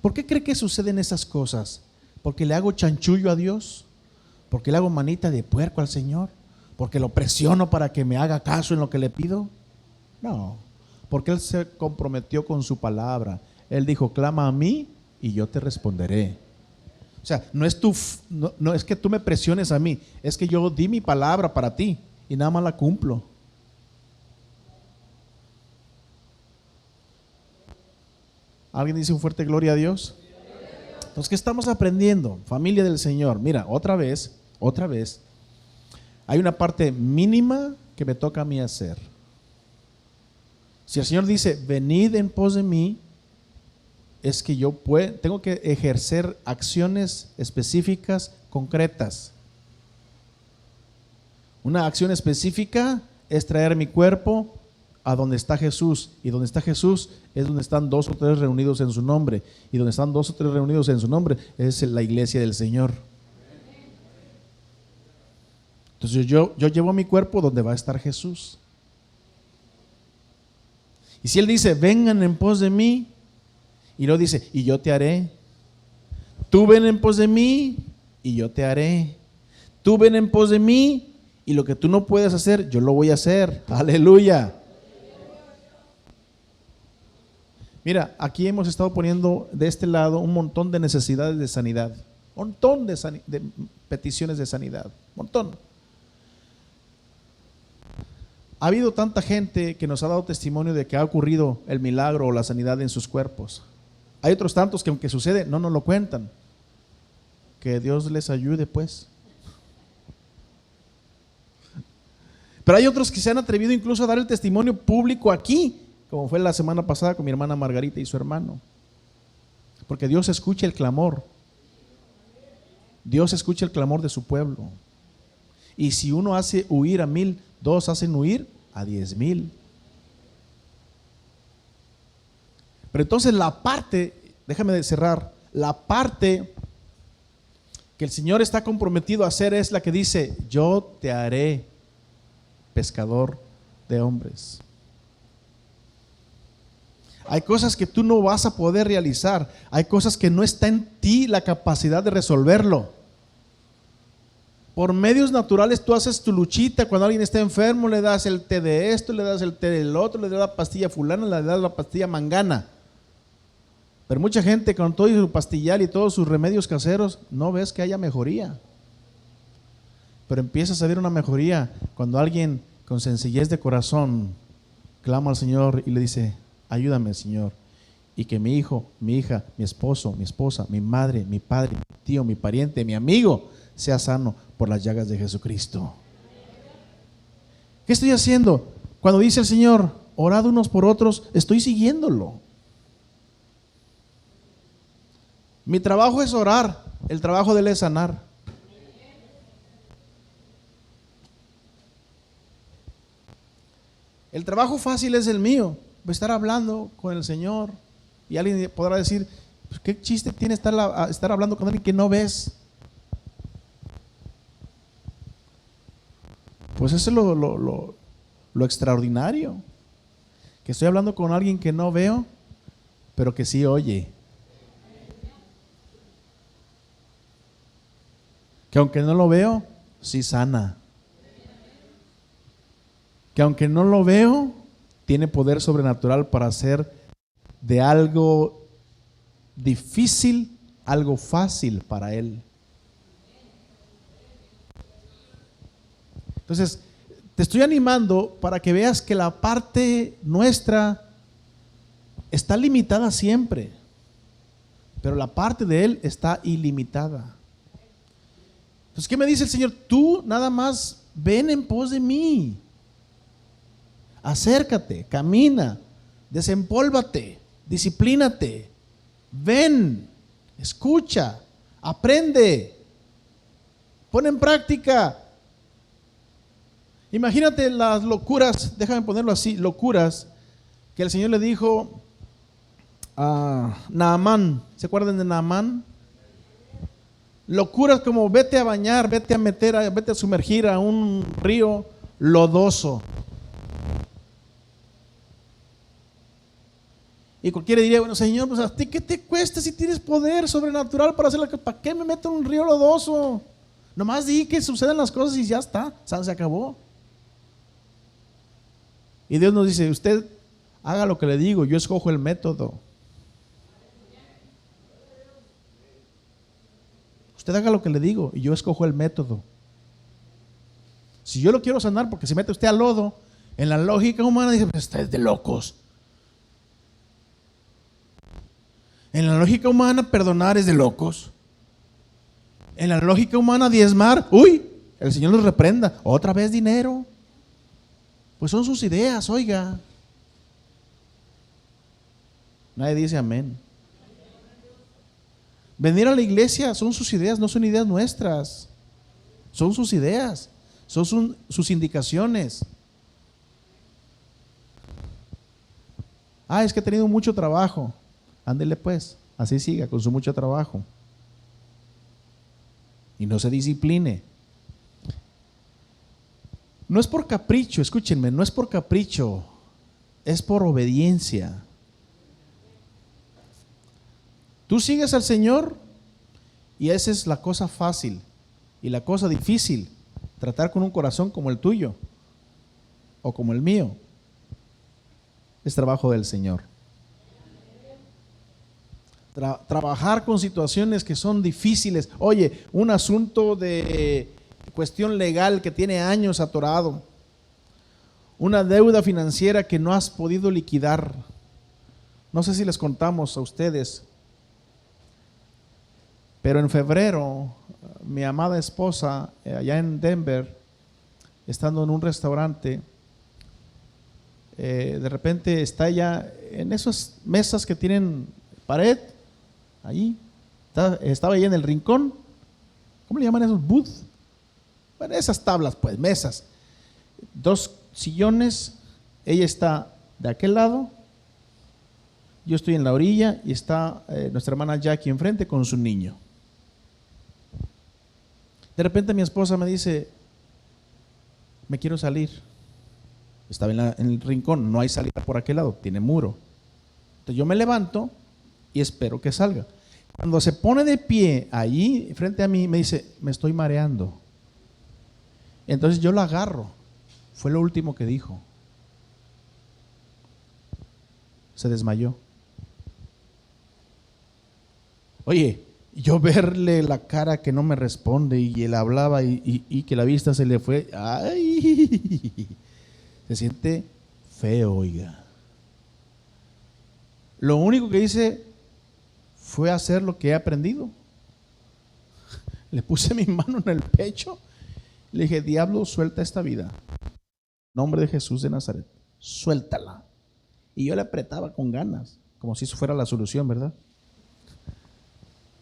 ¿Por qué cree que suceden esas cosas? ¿Porque le hago chanchullo a Dios? ¿Porque le hago manita de puerco al Señor? ¿Porque lo presiono para que me haga caso en lo que le pido? No, porque Él se comprometió con su palabra. Él dijo, clama a mí y yo te responderé. O sea, no es que tú me presiones a mí, es que yo di mi palabra para ti y nada más la cumplo. ¿Alguien dice un fuerte gloria a Dios? Entonces, ¿qué estamos aprendiendo? Familia del Señor, mira, otra vez, hay una parte mínima que me toca a mí hacer. Si el Señor dice, venid en pos de mí, es que yo tengo que ejercer acciones específicas, concretas. Una acción específica es traer mi cuerpo a donde está Jesús, y donde está Jesús es donde están 2 o 3 reunidos en su nombre, y donde están 2 o 3 reunidos en su nombre es la iglesia del Señor. Entonces yo llevo mi cuerpo donde va a estar Jesús. Y si Él dice, vengan en pos de mí, y luego dice, y yo te haré. Tú ven en pos de mí, y yo te haré. Tú ven en pos de mí, y lo que tú no puedes hacer, yo lo voy a hacer. Aleluya. Mira, aquí hemos estado poniendo de este lado un montón de necesidades de sanidad, un montón de peticiones de sanidad, un montón. Ha habido tanta gente que nos ha dado testimonio de que ha ocurrido el milagro o la sanidad en sus cuerpos. Hay otros tantos que aunque sucede, no nos lo cuentan. Que Dios les ayude, pues. Pero hay otros que se han atrevido incluso a dar el testimonio público aquí, como fue la semana pasada con mi hermana Margarita y su hermano. Porque Dios escucha el clamor. Dios escucha el clamor de su pueblo. Y si uno hace huir a 1000, 2 hacen huir a 10,000. Pero entonces la parte, déjame cerrar, la parte que el Señor está comprometido a hacer es la que dice, yo te haré pescador de hombres. Hay cosas que tú no vas a poder realizar, hay cosas que no está en ti la capacidad de resolverlo. Por medios naturales tú haces tu luchita. Cuando alguien está enfermo le das el té de esto, le das el té del otro, le das la pastilla fulana, le das la pastilla mangana. Pero mucha gente con todo su pastillal y todos sus remedios caseros no ves que haya mejoría. Pero empiezas a ver una mejoría cuando alguien con sencillez de corazón clama al Señor y le dice, ayúdame, Señor, y que mi hijo, mi hija, mi esposo, mi esposa, mi madre, mi padre, mi tío, mi pariente, mi amigo sea sano por las llagas de Jesucristo. ¿Qué estoy haciendo? Cuando dice el Señor, orad unos por otros, estoy siguiéndolo. Mi trabajo es orar, el trabajo de Él es sanar. El trabajo fácil es el mío, estar hablando con el Señor. Y alguien podrá decir, pues, ¿qué chiste tiene estar hablando con alguien que no ves? Pues eso es lo extraordinario, que estoy hablando con alguien que no veo, pero que sí oye. Que aunque no lo veo, sí sana. Que aunque no lo veo, tiene poder sobrenatural para hacer de algo difícil, algo fácil para Él. Entonces, te estoy animando para que veas que la parte nuestra está limitada siempre, pero la parte de Él está ilimitada. Entonces, ¿qué me dice el Señor? Tú nada más ven en pos de mí. Acércate, camina, desempólvate, disciplínate, ven, escucha, aprende. Pon en práctica. Imagínate las locuras, déjame ponerlo así, locuras que el Señor le dijo a Naamán. ¿Se acuerdan de Naamán? Locuras como vete a bañar, vete a sumergir a un río lodoso. Y cualquiera diría, bueno, Señor, pues a ti qué te cuesta si tienes poder sobrenatural para hacer ¿para qué me meto en un río lodoso? Nomás di que sucedan las cosas y ya está, se acabó. Y Dios nos dice, usted haga lo que le digo, yo escojo el método. Usted haga lo que le digo y yo escojo el método. Si yo lo quiero sanar porque se mete usted al lodo, en la lógica humana dice, pues usted es de locos. En la lógica humana perdonar es de locos. En la lógica humana diezmar, uy, el Señor los reprenda, otra vez dinero. Pues son sus ideas, oiga. Nadie dice amén. Venir a la iglesia son sus ideas, no son ideas nuestras. Son sus ideas, son sus indicaciones. Es que he tenido mucho trabajo. Ándele pues, así siga con su mucho trabajo. Y no se discipline. No es por capricho, escúchenme, no es por capricho, es por obediencia. Tú sigues al Señor y esa es la cosa fácil. Y la cosa difícil, tratar con un corazón como el tuyo o como el mío, es trabajo del Señor. Trabajar con situaciones que son difíciles. Oye, un asunto de cuestión legal que tiene años atorado, una deuda financiera que no has podido liquidar. No sé si les contamos a ustedes, pero en febrero mi amada esposa allá en Denver, estando en un restaurante, de repente está ella en esas mesas que tienen pared, allí estaba ella en el rincón. ¿Cómo le llaman esos? Booth. Bueno, esas tablas, pues, mesas. 2 sillones, ella está de aquel lado, yo estoy en la orilla y está nuestra hermana Jackie enfrente con su niño. De repente mi esposa me dice, me quiero salir. Estaba en el rincón, no hay salida por aquel lado, tiene muro. Entonces yo me levanto y espero que salga. Cuando se pone de pie allí frente a mí, me dice, me estoy mareando. Entonces yo la agarro. Fue lo último que dijo. Se desmayó. Oye, yo verle la cara que no me responde y él hablaba y que la vista se le fue. ¡Ay! Se siente feo, oiga. Lo único que hice fue hacer lo que he aprendido. Le puse mi mano en el pecho. Le dije, diablo, suelta esta vida. Nombre de Jesús de Nazaret, suéltala. Y yo le apretaba con ganas, como si eso fuera la solución, ¿verdad?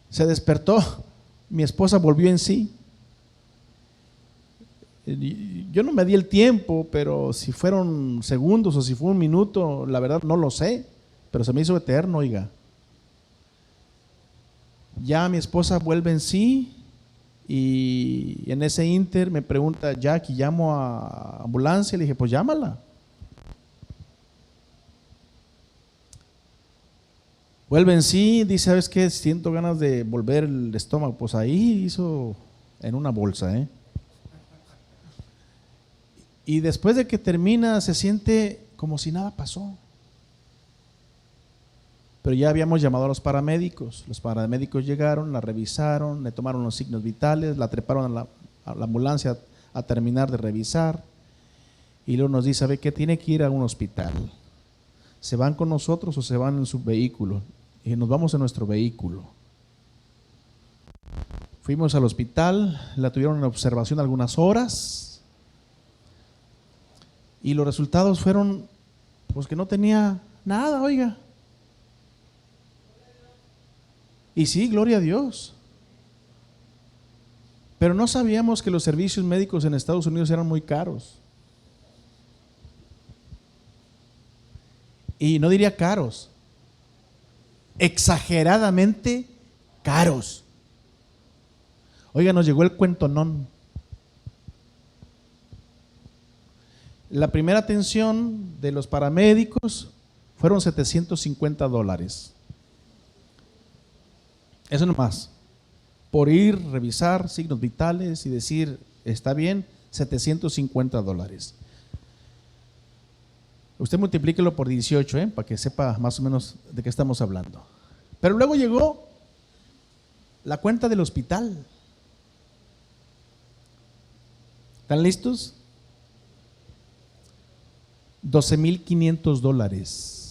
Se despertó, mi esposa volvió en sí. Yo no me di el tiempo, pero si fueron segundos o si fue un minuto, la verdad no lo sé, pero se me hizo eterno, oiga. Ya mi esposa vuelve en sí. Y en ese inter me pregunta Jackie, llamo a ambulancia. Le dije, pues llámala. Vuelve en sí, dice, ¿sabes qué? Siento ganas de volver el estómago. Pues ahí hizo en una bolsa, Y después de que termina se siente como si nada pasó. Pero ya habíamos llamado a los paramédicos. Los paramédicos llegaron, la revisaron, le tomaron los signos vitales, la treparon a la ambulancia a terminar de revisar. Y luego nos dice, ¿sabe qué? Tiene que ir a un hospital. ¿Se van con nosotros o se van en su vehículo? Y nos vamos en nuestro vehículo. Fuimos al hospital, la tuvieron en observación algunas horas. Y los resultados fueron, pues que no tenía nada, oiga. Y sí, gloria a Dios. Pero no sabíamos que los servicios médicos en Estados Unidos eran muy caros. Y no diría caros, exageradamente caros. Oiga, nos llegó el cuentonón. La primera atención de los paramédicos fueron $750. Eso nomás. Por ir, revisar signos vitales y decir, está bien, $750. Usted multiplíquelo por 18, para que sepa más o menos de qué estamos hablando. Pero luego llegó la cuenta del hospital. ¿Están listos? $12,500.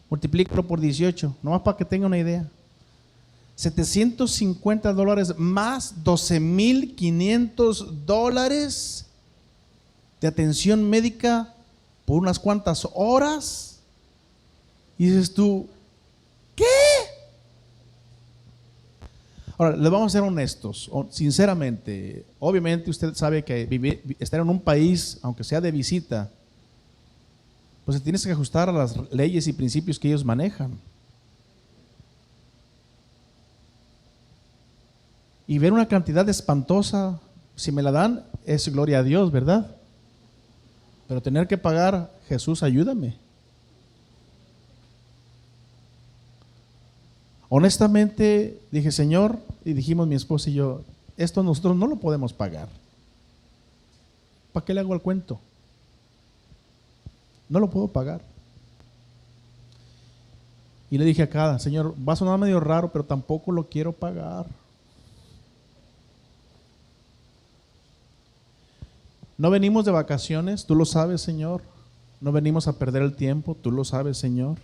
Multiplícalo por 18, nomás para que tenga una idea. $750 más $12,500 de atención médica por unas cuantas horas. Y dices tú, ¿qué? Ahora, les vamos a ser honestos, sinceramente. Obviamente usted sabe que estar en un país, aunque sea de visita, pues se tiene que ajustar a las leyes y principios que ellos manejan. Y ver una cantidad espantosa, si me la dan, es gloria a Dios, ¿verdad? Pero tener que pagar, Jesús, ayúdame. Honestamente dije, Señor, y dijimos mi esposa y yo, esto nosotros no lo podemos pagar. ¿Para qué le hago el cuento? No lo puedo pagar. Y le dije acá, Señor, va a sonar medio raro, pero tampoco lo quiero pagar. No venimos de vacaciones, tú lo sabes, Señor. No venimos a perder el tiempo, tú lo sabes, Señor.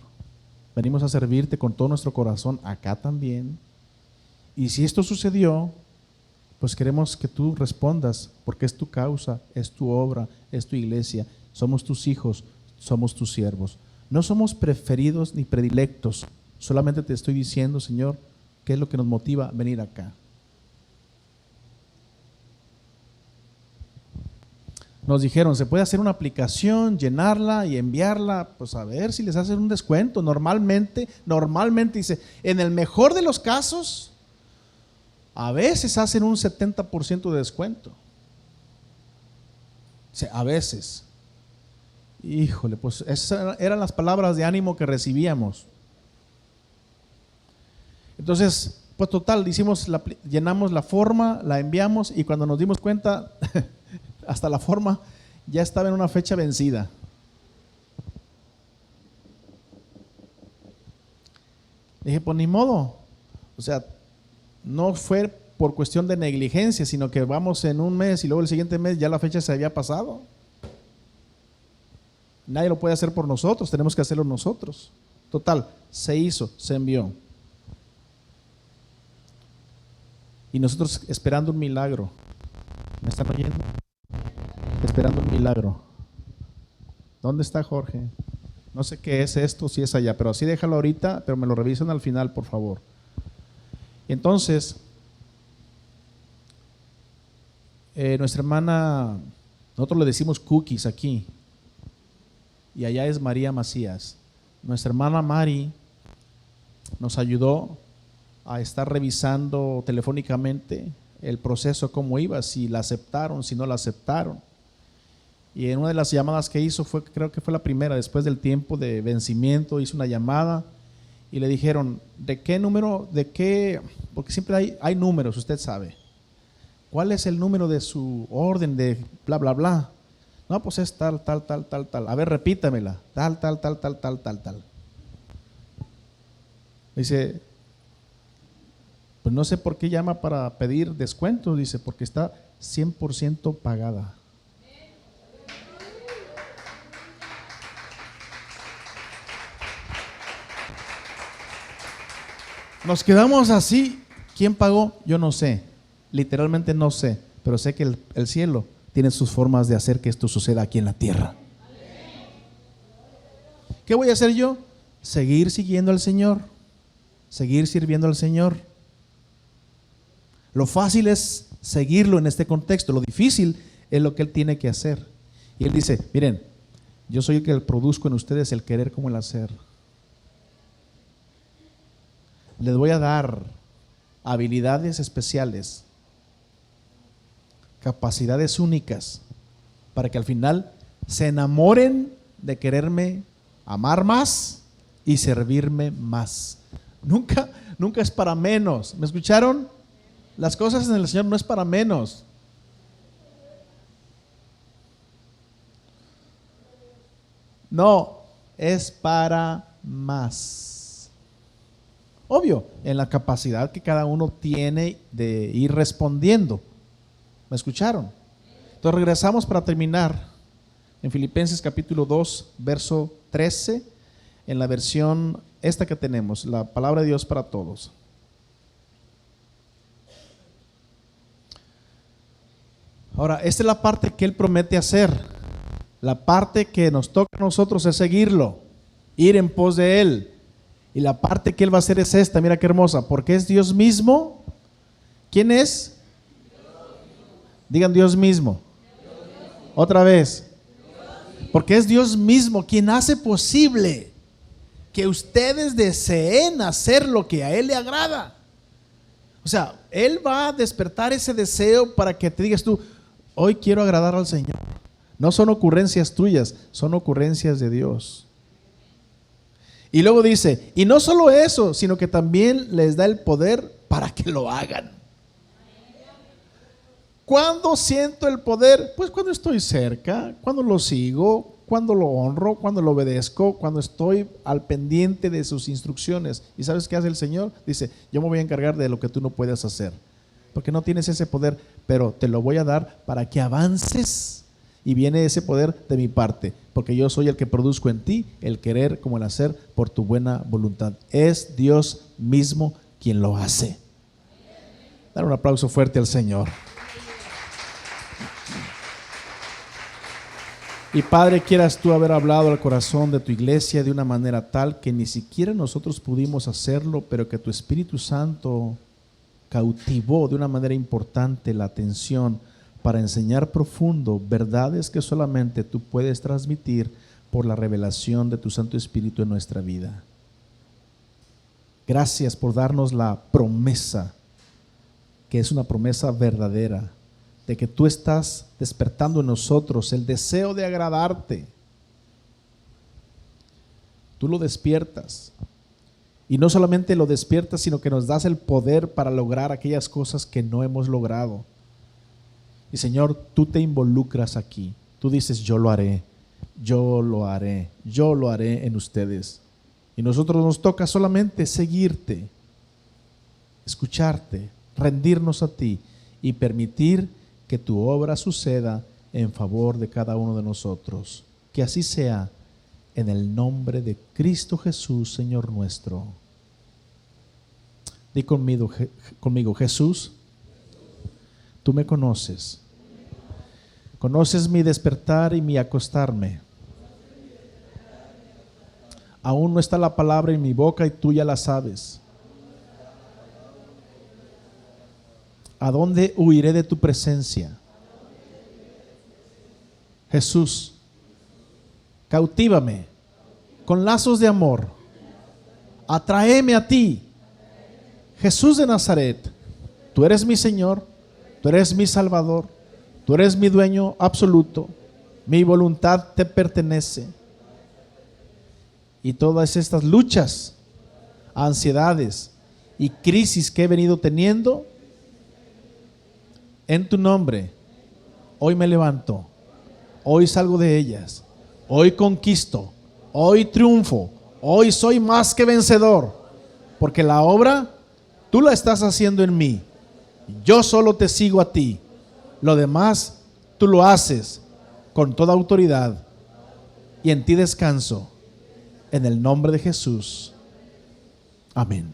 Venimos a servirte con todo nuestro corazón acá también. Y si esto sucedió, pues queremos que tú respondas, porque es tu causa, es tu obra, es tu iglesia. Somos tus hijos, somos tus siervos. No somos preferidos ni predilectos. Solamente te estoy diciendo, Señor, qué es lo que nos motiva a venir acá. Nos dijeron, se puede hacer una aplicación, llenarla y enviarla, pues a ver si les hacen un descuento. Normalmente dice, en el mejor de los casos, a veces hacen un 70% de descuento. A veces. Híjole, pues esas eran las palabras de ánimo que recibíamos. Entonces, pues total, llenamos la forma, la enviamos y cuando nos dimos cuenta, hasta la forma ya estaba en una fecha vencida. Dije, pues ni modo. O sea, no fue por cuestión de negligencia, sino que vamos en un mes y luego el siguiente mes ya la fecha se había pasado. Nadie lo puede hacer por nosotros, tenemos que hacerlo nosotros. Total, se hizo, se envió. Y nosotros esperando un milagro. ¿Me están oyendo? Esperando un milagro. ¿Dónde está Jorge? No sé qué es esto, si es allá, pero así déjalo ahorita, pero me lo revisan al final, por favor. Entonces, nuestra hermana, nosotros le decimos Cookies aquí, y allá es María Macías. Nuestra hermana Mari nos ayudó a estar revisando telefónicamente el proceso, cómo iba, si la aceptaron, si no la aceptaron. Y en una de las llamadas que hizo, creo que fue la primera, después del tiempo de vencimiento, hizo una llamada y le dijeron, ¿de qué número? ¿De qué? Porque siempre hay números, usted sabe. ¿Cuál es el número de su orden de bla, bla, bla? No, pues es tal, tal, tal, tal, tal. A ver, repítamela. Tal, tal, tal, tal, tal, tal, tal. Dice, pues no sé por qué llama para pedir descuento. Dice, porque está 100% pagada. Nos quedamos así. ¿Quién pagó? Yo no sé. Literalmente no sé. Pero sé que el cielo tiene sus formas de hacer que esto suceda aquí en la tierra. ¿Qué voy a hacer yo? Seguir siguiendo al Señor. Seguir sirviendo al Señor. Lo fácil es seguirlo en este contexto, lo difícil es lo que Él tiene que hacer. Y Él dice, miren, yo soy el que produzco en ustedes el querer como el hacer. Les voy a dar habilidades especiales, capacidades únicas, para que al final se enamoren de quererme amar más y servirme más. Nunca es para menos. ¿Me escucharon? Las cosas en el Señor no es para menos. No, es para más. Obvio, en la capacidad que cada uno tiene de ir respondiendo. ¿Me escucharon? Entonces regresamos para terminar en Filipenses capítulo 2, verso 13, en la versión esta que tenemos, la palabra de Dios para todos. Ahora, esta es la parte que Él promete hacer. La parte que nos toca a nosotros es seguirlo, ir en pos de Él. Y la parte que Él va a hacer es esta, mira qué hermosa, porque es Dios mismo. ¿Quién es? Digan Dios mismo. Otra vez. Porque es Dios mismo quien hace posible que ustedes deseen hacer lo que a Él le agrada. O sea, Él va a despertar ese deseo para que te digas tú, hoy quiero agradar al Señor. No son ocurrencias tuyas, son ocurrencias de Dios. Y luego dice, y no solo eso, sino que también les da el poder para que lo hagan. ¿Cuándo siento el poder? Pues cuando estoy cerca, cuando lo sigo, cuando lo honro, cuando lo obedezco, cuando estoy al pendiente de sus instrucciones. ¿Y sabes qué hace el Señor? Dice, yo me voy a encargar de lo que tú no puedes hacer, porque no tienes ese poder, pero te lo voy a dar para que avances. Y viene ese poder de mi parte, porque yo soy el que produzco en ti el querer como el hacer por tu buena voluntad. Es Dios mismo quien lo hace. Dar un aplauso fuerte al Señor. Y Padre, quieras tú haber hablado al corazón de tu iglesia de una manera tal que ni siquiera nosotros pudimos hacerlo, pero que tu Espíritu Santo cautivó de una manera importante la atención para enseñar profundo verdades que solamente tú puedes transmitir por la revelación de tu Santo Espíritu en nuestra vida. Gracias por darnos la promesa, que es una promesa verdadera, de que tú estás despertando en nosotros el deseo de agradarte. Tú lo despiertas. Y no solamente lo despiertas, sino que nos das el poder para lograr aquellas cosas que no hemos logrado. Y Señor, tú te involucras aquí. Tú dices, yo lo haré, yo lo haré, yo lo haré en ustedes. Y nosotros nos toca solamente seguirte, escucharte, rendirnos a ti y permitir que tu obra suceda en favor de cada uno de nosotros. Que así sea, en el nombre de Cristo Jesús, Señor nuestro. Di conmigo, Jesús, tú me conoces. Conoces mi despertar y mi acostarme. Aún no está la palabra en mi boca y tú ya la sabes. ¿A dónde huiré de tu presencia? Jesús, cautívame con lazos de amor. Atráeme a ti. Jesús de Nazaret, tú eres mi Señor, tú eres mi Salvador, tú eres mi dueño absoluto, mi voluntad te pertenece. Y todas estas luchas, ansiedades y crisis que he venido teniendo, en tu nombre, hoy me levanto, hoy salgo de ellas, hoy conquisto, hoy triunfo, hoy soy más que vencedor, porque la obra tú la estás haciendo en mí. Yo solo te sigo a ti. Lo demás tú lo haces con toda autoridad y en ti descanso. En el nombre de Jesús. Amén.